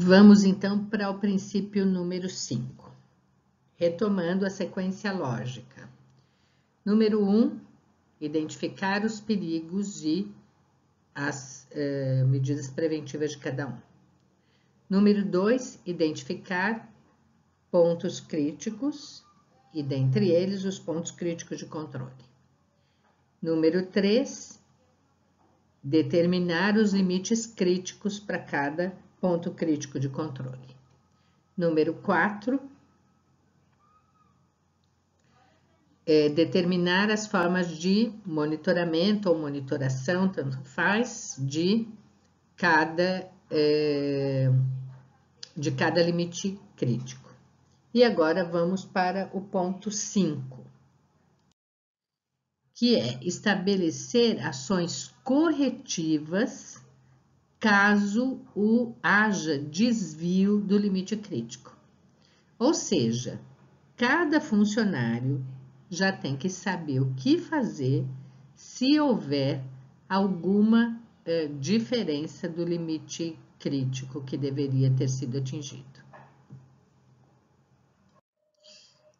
Vamos então para o princípio número 5, retomando a sequência lógica. Número 1, identificar os perigos e as medidas preventivas de cada um. Número 2, identificar pontos críticos e, dentre eles, os pontos críticos de controle. Número 3, determinar os limites críticos para cada ponto crítico de controle. Número 4, determinar as formas de monitoramento ou monitoração, tanto faz, de cada limite crítico. E agora vamos para o ponto 5, que é estabelecer ações corretivas caso haja desvio do limite crítico. Ou seja, cada funcionário já tem que saber o que fazer se houver alguma diferença do limite crítico que deveria ter sido atingido.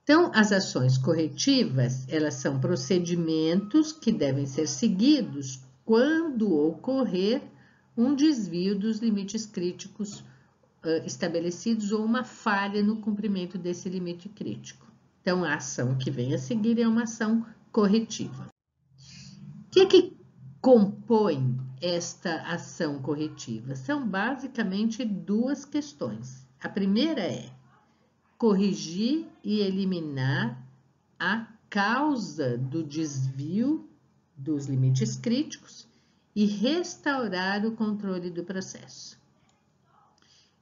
Então, as ações corretivas, elas são procedimentos que devem ser seguidos quando ocorrer um desvio dos limites críticos estabelecidos ou uma falha no cumprimento desse limite crítico. Então, a ação que vem a seguir é uma ação corretiva. O que compõe esta ação corretiva? São basicamente duas questões. A primeira é corrigir e eliminar a causa do desvio dos limites críticos e restaurar o controle do processo.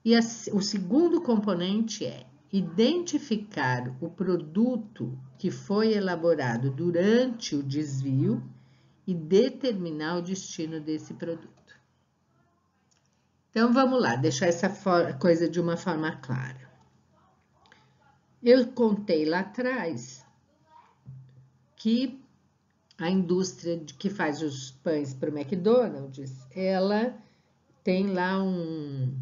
E o segundo componente é identificar o produto que foi elaborado durante o desvio e determinar o destino desse produto. Então, vamos lá, deixar essa coisa de uma forma clara. Eu contei lá atrás que a indústria que faz os pães para o McDonald's, ela tem lá um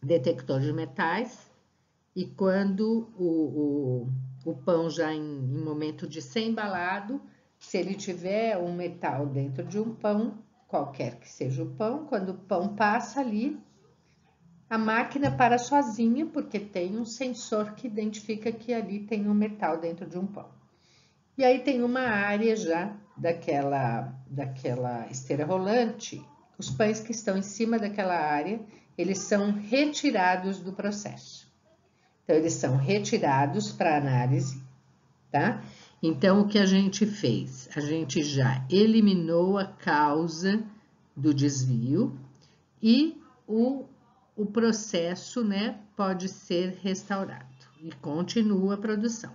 detector de metais e quando o pão já em momento de ser embalado, se ele tiver um metal dentro de um pão, qualquer que seja o pão, quando o pão passa ali, a máquina para sozinha, porque tem um sensor que identifica que ali tem um metal dentro de um pão. E aí tem uma área já daquela esteira rolante, os pães que estão em cima daquela área, eles são retirados do processo. Então, eles são retirados para análise, tá? Então, o que a gente fez? A gente já eliminou a causa do desvio e o processo, né, pode ser restaurado e continua a produção.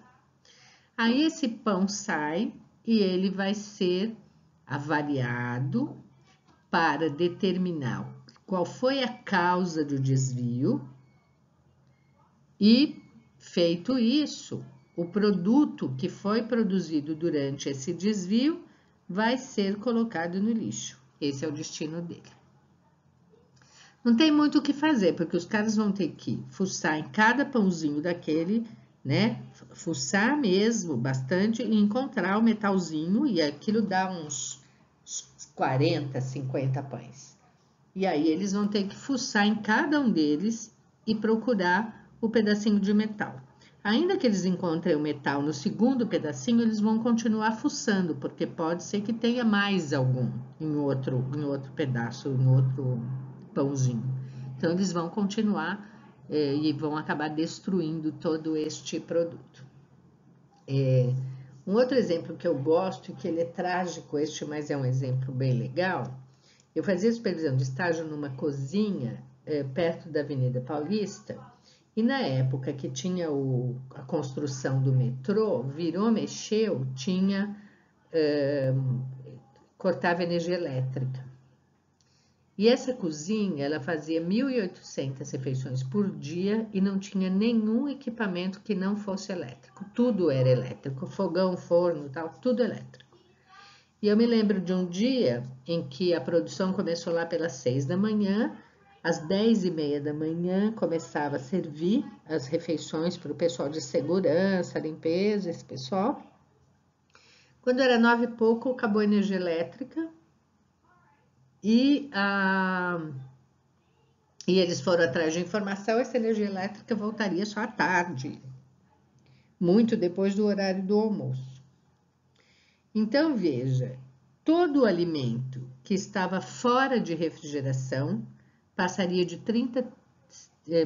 Aí esse pão sai e ele vai ser avaliado para determinar qual foi a causa do desvio e, feito isso, o produto que foi produzido durante esse desvio vai ser colocado no lixo. Esse é o destino dele. Não tem muito o que fazer, porque os caras vão ter que fuçar em cada pãozinho daquele, né? Fuçar mesmo bastante e encontrar o metalzinho, e aquilo dá uns 40, 50 pães. E aí eles vão ter que fuçar em cada um deles e procurar o pedacinho de metal. Ainda que eles encontrem o metal no segundo pedacinho, eles vão continuar fuçando, porque pode ser que tenha mais algum em outro pedaço, em outro pãozinho. Então, eles vão continuar e vão acabar destruindo todo este produto. Um outro exemplo que eu gosto, e que ele é trágico, mas é um exemplo bem legal, eu fazia supervisão de estágio numa cozinha perto da Avenida Paulista, e na época que tinha a construção do metrô, virou, mexeu, cortava energia elétrica. E essa cozinha, ela fazia 1.800 refeições por dia e não tinha nenhum equipamento que não fosse elétrico. Tudo era elétrico, fogão, forno, tal, tudo elétrico. E eu me lembro de um dia em que a produção começou lá pelas 6 da manhã, Às 10h30 da manhã começava a servir as refeições para o pessoal de segurança, limpeza, esse pessoal. Quando era 9 e pouco, acabou a energia elétrica e eles foram atrás de informação, essa energia elétrica voltaria só à tarde, muito depois do horário do almoço. Então, veja, todo o alimento que estava fora de refrigeração passaria de 30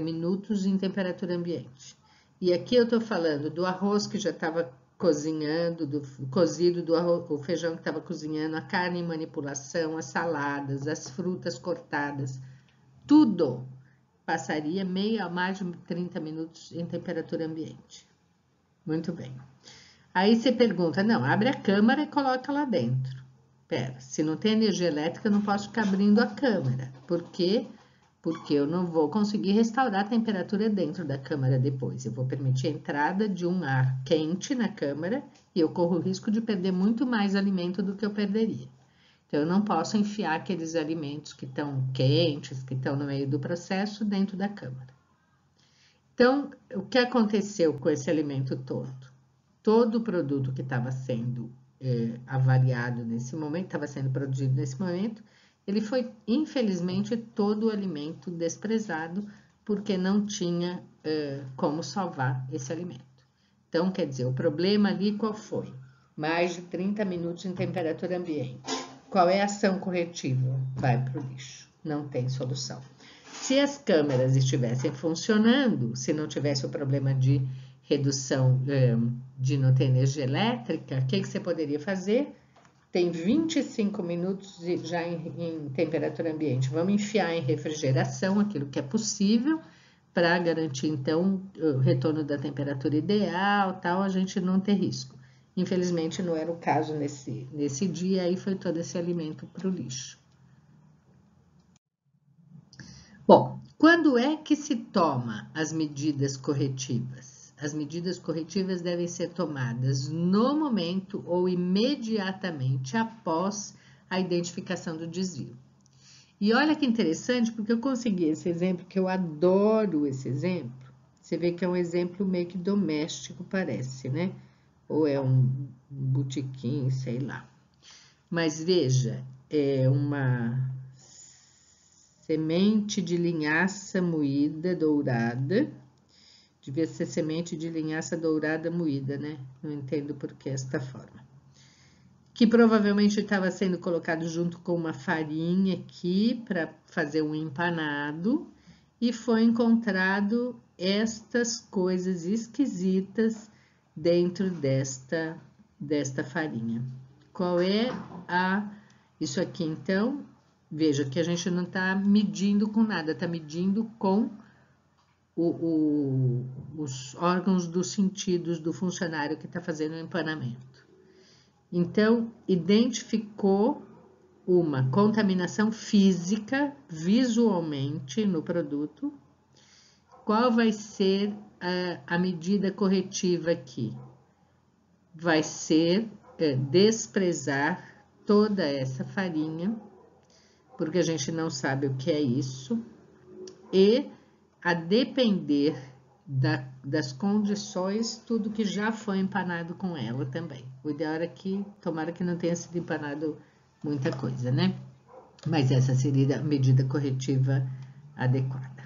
minutos em temperatura ambiente. E aqui eu estou falando do arroz que já estava cozinhando, do cozido do arroz, o feijão que estava cozinhando, a carne em manipulação, as saladas, as frutas cortadas, tudo passaria meia a mais de 30 minutos em temperatura ambiente. Muito bem. Aí você pergunta, não, abre a câmara e coloca lá dentro. Pera, se não tem energia elétrica, eu não posso ficar abrindo a câmara. Por quê? Porque eu não vou conseguir restaurar a temperatura dentro da câmara depois. Eu vou permitir a entrada de um ar quente na câmara e eu corro o risco de perder muito mais alimento do que eu perderia. Então, eu não posso enfiar aqueles alimentos que estão quentes, que estão no meio do processo, dentro da câmara. Então, o que aconteceu com esse alimento todo? Todo o produto que estava sendo avaliado nesse momento, estava sendo produzido nesse momento, ele foi, infelizmente, todo o alimento desprezado, porque não tinha como salvar esse alimento. Então, quer dizer, o problema ali qual foi? Mais de 30 minutos em temperatura ambiente. Qual é a ação corretiva? Vai para o lixo, não tem solução. Se as câmeras estivessem funcionando, se não tivesse o problema de redução de não ter energia elétrica, o que você poderia fazer? Tem 25 minutos já em temperatura ambiente. Vamos enfiar em refrigeração aquilo que é possível para garantir, então, o retorno da temperatura ideal, tal, a gente não ter risco. Infelizmente, não era o caso nesse dia, aí foi todo esse alimento para o lixo. Bom, quando é que se toma as medidas corretivas? As medidas corretivas devem ser tomadas no momento ou imediatamente após a identificação do desvio. E olha que interessante, porque eu consegui esse exemplo, que eu adoro esse exemplo. Você vê que é um exemplo meio que doméstico, parece, né? Ou é um botequim, sei lá. Mas veja, é uma semente de linhaça moída, dourada. Devia ser semente de linhaça dourada moída, né? Não entendo por que esta forma. Que provavelmente estava sendo colocado junto com uma farinha aqui para fazer um empanado. E foi encontrado estas coisas esquisitas dentro desta farinha. Qual é isso aqui, então? Veja que a gente não está medindo com nada, está medindo com os órgãos dos sentidos do funcionário que está fazendo o empanamento. Então, identificou uma contaminação física visualmente no produto. Qual vai ser a medida corretiva aqui? Vai ser desprezar toda essa farinha, porque a gente não sabe o que é isso, e a depender das condições, tudo que já foi empanado com ela também. O ideal era que, tomara que não tenha sido empanado muita coisa, né? Mas essa seria a medida corretiva adequada.